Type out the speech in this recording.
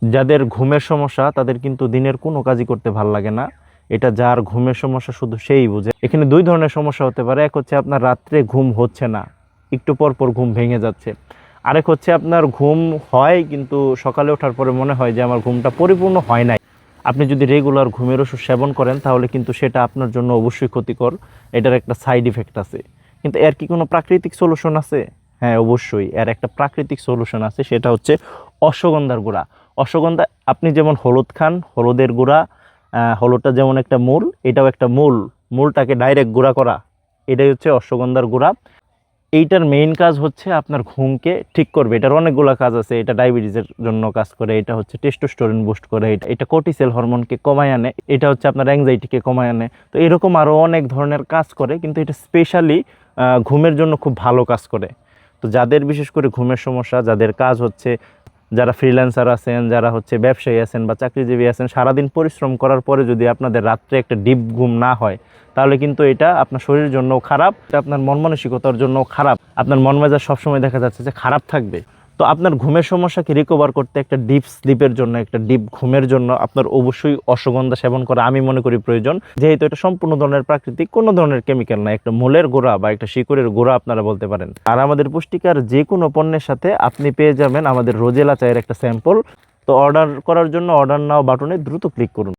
যাদের ঘুমের সমস্যা তাদের কিন্তু দিনের কোনো কাজই করতে ভাল লাগে না। এটা যার ঘুমের সমস্যা শুধু সেই বুঝে। এখানে দুই ধরনের সমস্যা হতে পারে। এক হচ্ছে আপনার রাত্রে ঘুম হচ্ছে না, একটু পর পর ঘুম ভেঙে যাচ্ছে। আরেক হচ্ছে আপনার ঘুম হয় কিন্তু সকালে ওঠার পরে মনে হয় যে আমার ঘুমটা পরিপূর্ণ হয় নাই। আপনি যদি রেগুলার ঘুমের ওষুধ সেবন করেন তাহলে কিন্তু সেটা আপনার জন্য অবশ্যই ক্ষতিকর। এটার একটা সাইড ইফেক্ট আছে। কিন্তু এর কি কোনো প্রাকৃতিক সলিউশন আছে? হ্যাঁ, অবশ্যই এর একটা প্রাকৃতিক সলিউশন আছে, সেটা হচ্ছে অশ্বগন্ধার গুঁড়া। অশ্বগন্ধা, আপনি যেমন হলুদ খান, হলুদের গুঁড়া, হলুদটা যেমন একটা মূল, এটাও একটা মূল। মূলটাকে ডাইরেক্ট গুঁড়া করা, এটাই হচ্ছে অশ্বগন্ধার গুঁড়া। এইটার মেইন কাজ হচ্ছে আপনার ঘুমকে ঠিক করবে। এটার অনেকগুলো কাজ আছে। এটা ডায়াবেটিসের জন্য কাজ করে, এটা হচ্ছে টেস্টোস্টেরন বুস্ট করে, এটা কর্টিসল হরমোনকে কমায় আনে, এটা হচ্ছে আপনার অ্যাংজাইটিকে কমায় আনে। তো এরকম আরও অনেক ধরনের কাজ করে, কিন্তু এটা স্পেশালি ঘুমের জন্য খুব ভালো কাজ করে। তো যাদের বিশেষ করে ঘুমের সমস্যা, যাদের কাজ হচ্ছে, যারা ফ্রিল্যান্সার আছেন, যারা হচ্ছে ব্যবসায়ী আছেন বা চাকরিজীবী আছেন, সারাদিন পরিশ্রম করার পরে যদি আপনাদের রাত্রে একটা ডিপ ঘুম না হয় তাহলে কিন্তু এটা আপনার শরীরের জন্যও খারাপ, এটা আপনার মন মানসিকতার জন্যও খারাপ। আপনার মন মেজাজ সবসময় দেখা যাচ্ছে যে খারাপ থাকবে। তো আপনার ঘুমের সমস্যাকে রিকভার করতে একটা ডিপ স্লিপের জন্য, একটা ডিপ ঘুমের জন্য আপনার অবশ্যই অশ্বগন্ধা সেবন করা আমি মনে করি প্রয়োজন। যেহেতু এটা সম্পূর্ণ ধরনের প্রাকৃতিক, কোনো ধরনের কেমিক্যাল না, একটা মূলের গোড়া বা একটা শিকড়ের গোড়া আপনারা বলতে পারেন। আর আমাদের পুষ্টিকার যে কোনো পণ্যের সাথে আপনি পেয়ে যাবেন আমাদের রোজেলা চায়ের একটা স্যাম্পল। তো অর্ডার করার জন্য অর্ডার নাও বাটনে দ্রুত ক্লিক করুন।